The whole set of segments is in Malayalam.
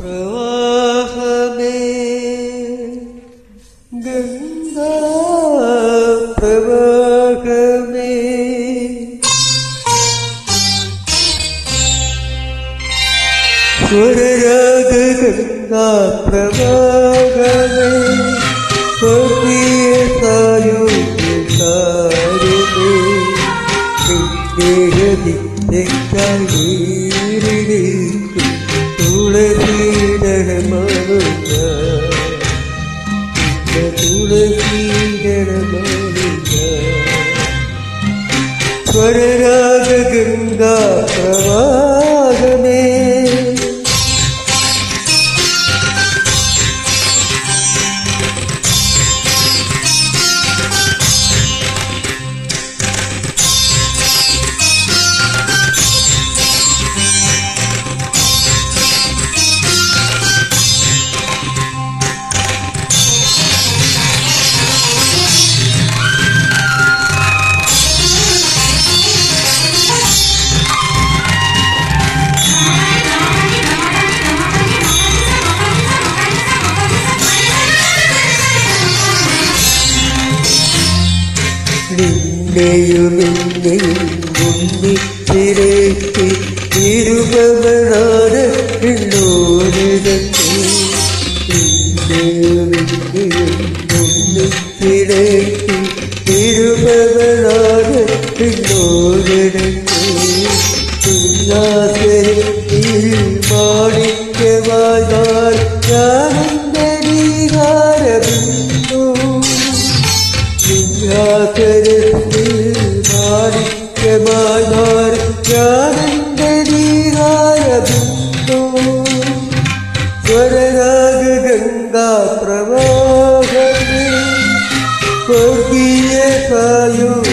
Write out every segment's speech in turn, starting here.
പ്രവാഹമേ ഗംഗാ പ്രവാഹമേ സ്വരരാഗ ഗംഗാ പ്രവാഹമേ സ്വർഗീയ സായുജ്യസാരമേ ദേഹദിത്തേക്കും തുളസീടമാണുക തുളസീടമാണുക സ്വരരാഗ ഗംഗാ പ്രവാഹമേ നിന്നെയുമെന്നെയും ഒന്നിച്ചിരേക്ക് ഇരുപവനാണ് എന്നോരിടത്ത് നിന്നെയുമെന്നെയും ഒന്നിച്ചിരേക്ക് ഇരുപവനാണ് എന്നോരിടത്ത് ഉല്ലാസരത്തിൽ മാണിക്യവാഴ്വാൻ ഞാനെന്റെ നീകാരബിന്ദു ഉല്ലാസരത്തിൽ മാണിക്യവാഴ്വാൻ ഞാനെന്റെ നീകാരബിന്ദു സ്വരരാഗ ഗംഗാ പ്രവാഹമേ സ്വർഗീയ സായുജ്യസാരമേ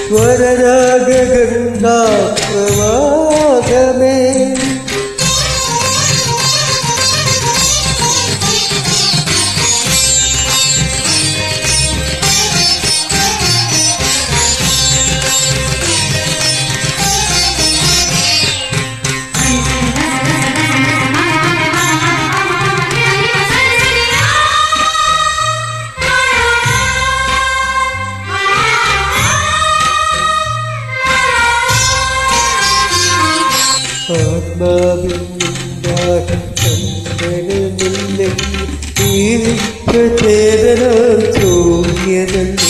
സ്വരരാഗ ഗംഗാ പ്രവാഹമേ ആത്മാവിനുണ്ടാകണമെന്നില്ലെങ്കിൽ ചേതന ചോദ്യതല്ലോ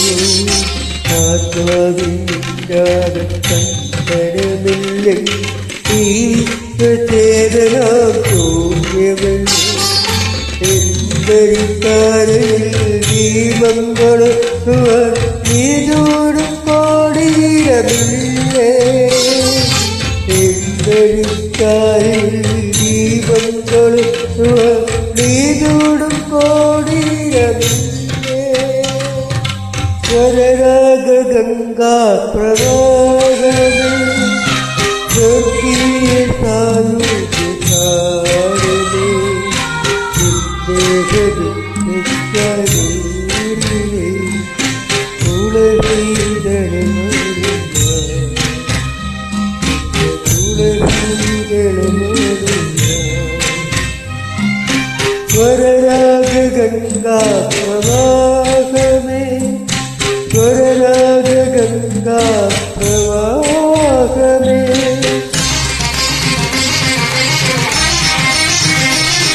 ആത്മാവിനുണ്ടാകണമെന്നില്ലെങ്കിൽ ചേതന ചോദ്യമല്ലോ എന്തൊരുക്കാരിൽ ദീപങ്ങളും നീതോടും കോടിയിരമില്ലേ എന്തൊരുക്കാരിൽ ദീപങ്ങളും നീതോടും കോടിയിരമില്ലേ സ്വരരാഗ ഗംഗാ പ്രവാഹമേ സ്വർഗീയ സായുജ്യസാരമേ സ്വരരാഗ ഗംഗാ പ്രവാഹമേ